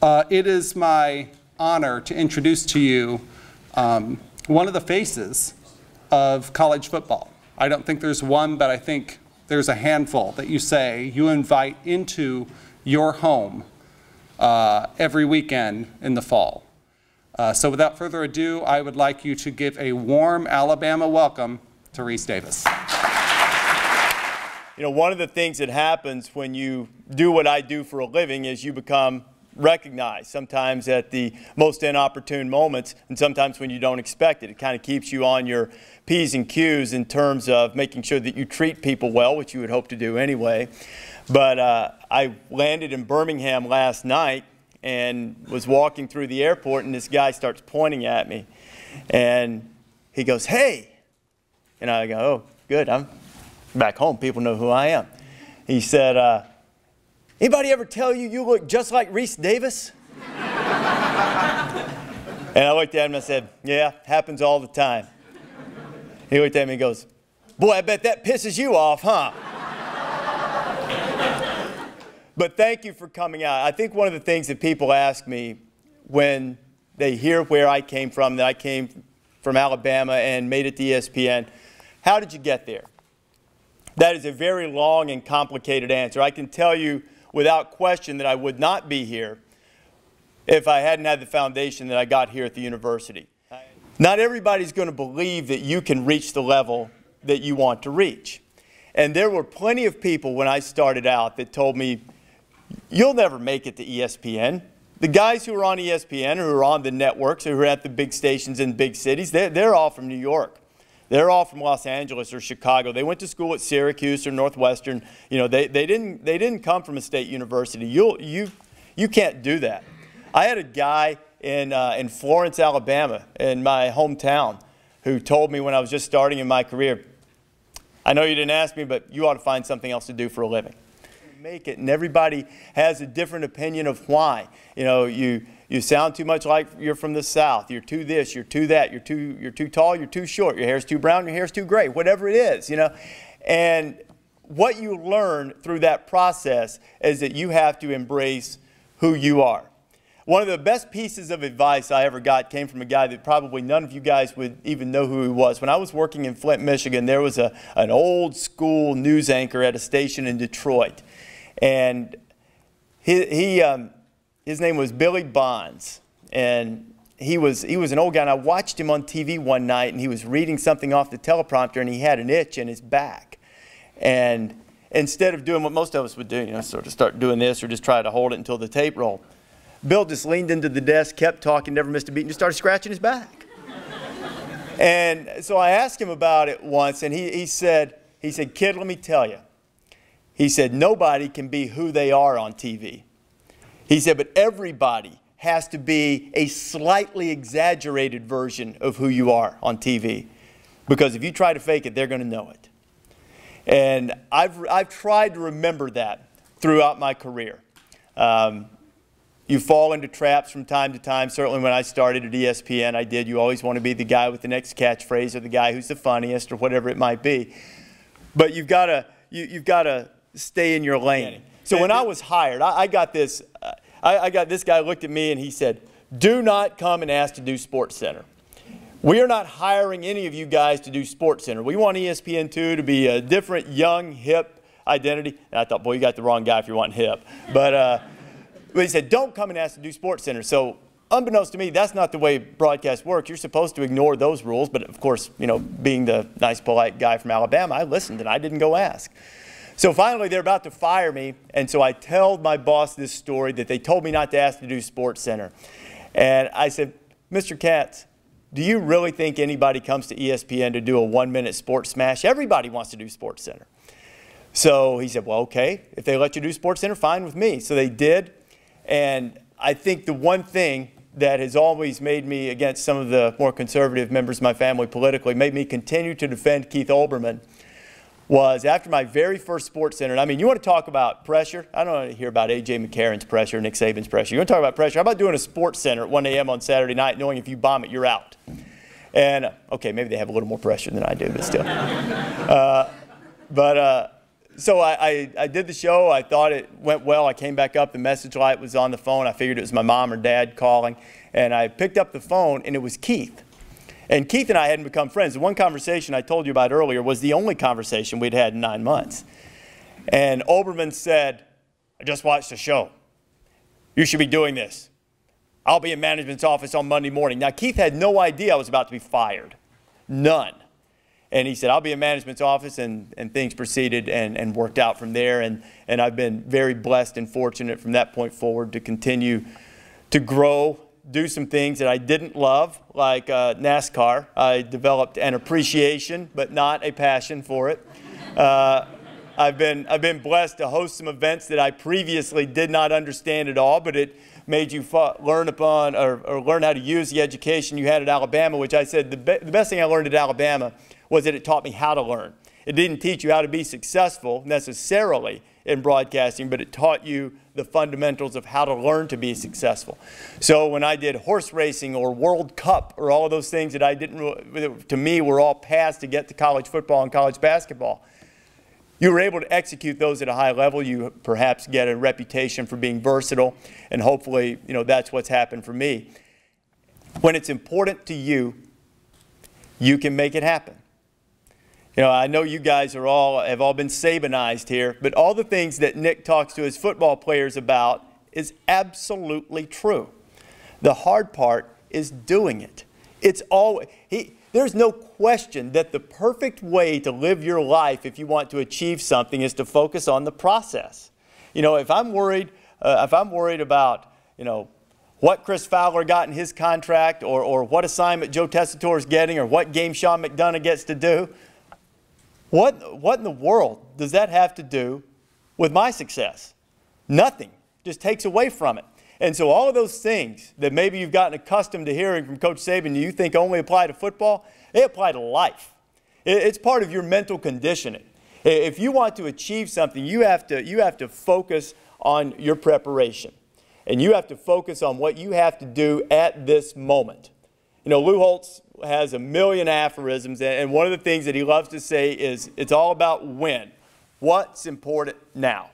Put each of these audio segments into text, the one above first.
It is my honor to introduce to you one of the faces of college football. I don't think there's one, but I think there's a handful that you say you invite into your home every weekend in the fall. So without further ado, I would like you to give a warm Alabama welcome to Rece Davis. You know, one of the things that happens when you do what I do for a living is you become recognized, sometimes at the most inopportune moments and sometimes when you don't expect it. It kind of keeps you on your P's and Q's in terms of making sure that you treat people well, which you would hope to do anyway. But I landed in Birmingham last night and was walking through the airport, and this guy starts pointing at me. And he goes, "Hey!" And I go, "Oh, good, I'm back home. People know who I am." He said, "Anybody ever tell you you look just like Rece Davis?" And I looked at him and I said, "Yeah, happens all the time." He looked at me and goes, "Boy, I bet that pisses you off, huh?" But thank you for coming out. I think one of the things that people ask me when they hear where I came from, that I came from Alabama and made it to ESPN, how did you get there? That is a very long and complicated answer. I can tell you without question that I would not be here if I hadn't had the foundation that I got here at the university. Not everybody's going to believe that you can reach the level that you want to reach. And there were plenty of people when I started out that told me, "You'll never make it to ESPN." The guys who are on ESPN, who are on the networks, who are at the big stations in big cities, they're all from New York. They're all from Los Angeles or Chicago. They went to school at Syracuse or Northwestern. You know, they didn't come from a state university. You can't do that. I had a guy in Florence, Alabama, in my hometown, who told me when I was just starting in my career, "I know you didn't ask me, but you ought to find something else to do for a living." Make it, and everybody has a different opinion of why. You know, you sound too much like you're from the South. You're too this, you're too that, you're too tall, you're too short, your hair's too brown, your hair's too gray, whatever it is, you know. And what you learn through that process is that you have to embrace who you are. One of the best pieces of advice I ever got came from a guy that probably none of you guys would even know who he was. When I was working in Flint, Michigan, there was an old school news anchor at a station in Detroit. And his name was Billy Bonds, and he was an old guy. And I watched him on TV one night, and he was reading something off the teleprompter, and he had an itch in his back. And instead of doing what most of us would do, you know, sort of start doing this or just try to hold it until the tape rolled, Bill just leaned into the desk, kept talking, never missed a beat, and just started scratching his back. And so I asked him about it once, and he said, "Kid, let me tell you." He said, "Nobody can be who they are on TV." He said, "But everybody has to be a slightly exaggerated version of who you are on TV. Because if you try to fake it, they're going to know it." And I've tried to remember that throughout my career. You fall into traps from time to time. Certainly when I started at ESPN, I did. You always want to be the guy with the next catchphrase or the guy who's the funniest or whatever it might be. But you've got to stay in your lane. So when I was hired, I got this guy looked at me and he said, "Do not come and ask to do SportsCenter. We are not hiring any of you guys to do SportsCenter. We want ESPN2 to be a different, young, hip identity." And I thought, boy, you got the wrong guy if you want hip. But he said, "Don't come and ask to do SportsCenter." So unbeknownst to me, that's not the way broadcast works. You're supposed to ignore those rules. But of course, you know, being the nice, polite guy from Alabama, I listened and I didn't go ask. So finally, they're about to fire me, and so I told my boss this story that they told me not to ask to do SportsCenter. And I said, "Mr. Katz, do you really think anybody comes to ESPN to do a 1-minute sports smash? Everybody wants to do SportsCenter." So he said, "Well, okay, if they let you do SportsCenter, fine with me." So they did, and I think the one thing that has always made me against some of the more conservative members of my family politically, made me continue to defend Keith Olbermann, was after my very first SportsCenter. And I mean, you want to talk about pressure? I don't want to hear about A.J. McCarron's pressure, Nick Saban's pressure. You want to talk about pressure? How about doing a SportsCenter at 1 a.m. on Saturday night, knowing if you bomb it, you're out? And, okay, maybe they have a little more pressure than I do, but still. So I did the show. I thought it went well. I came back up. The message light was on the phone. I figured it was my mom or dad calling. And I picked up the phone, and it was Keith. And Keith and I hadn't become friends. The one conversation I told you about earlier was the only conversation we'd had in 9 months. And Oberman said, I just watched the show. You should be doing this. I'll be in management's office on Monday morning. Now, Keith had no idea I was about to be fired. None. And he said, I'll be in management's office, and things proceeded and worked out from there. And I've been very blessed and fortunate from that point forward to continue to grow, do some things that I didn't love, like NASCAR. I developed an appreciation, but not a passion for it. I've been blessed to host some events that I previously did not understand at all, but it made you learn upon or learn how to use the education you had at Alabama, which I said the best thing I learned at Alabama was that it taught me how to learn. It didn't teach you how to be successful necessarily in broadcasting, but it taught you the fundamentals of how to learn to be successful. So when I did horse racing or World Cup or all of those things that I didn't, to me, were all paths to get to college football and college basketball, you were able to execute those at a high level. You perhaps get a reputation for being versatile, and hopefully, that's what's happened for me. When it's important to you, you can make it happen. I know you guys have all been Sabanized here, but all the things that Nick talks to his football players about is absolutely true. The hard part is doing it. There's no question that the perfect way to live your life if you want to achieve something is to focus on the process. If I'm worried about, what Chris Fowler got in his contract or what assignment Joe Tessitore is getting or what game Sean McDonough gets to do, what in the world does that have to do with my success? Nothing. Just takes away from it. And so all of those things that maybe you've gotten accustomed to hearing from Coach Saban you think only apply to football, they apply to life. It's part of your mental conditioning. If you want to achieve something, you have to focus on your preparation. And you have to focus on what you have to do at this moment. Lou Holtz has a million aphorisms, and one of the things that he loves to say is, it's all about when. What's important now?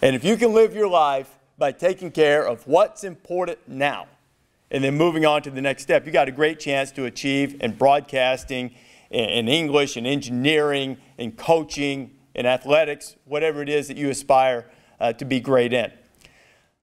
And if you can live your life by taking care of what's important now and then moving on to the next step, you got a great chance to achieve in broadcasting, in English, in engineering, in coaching, in athletics, whatever it is that you aspire to be great in.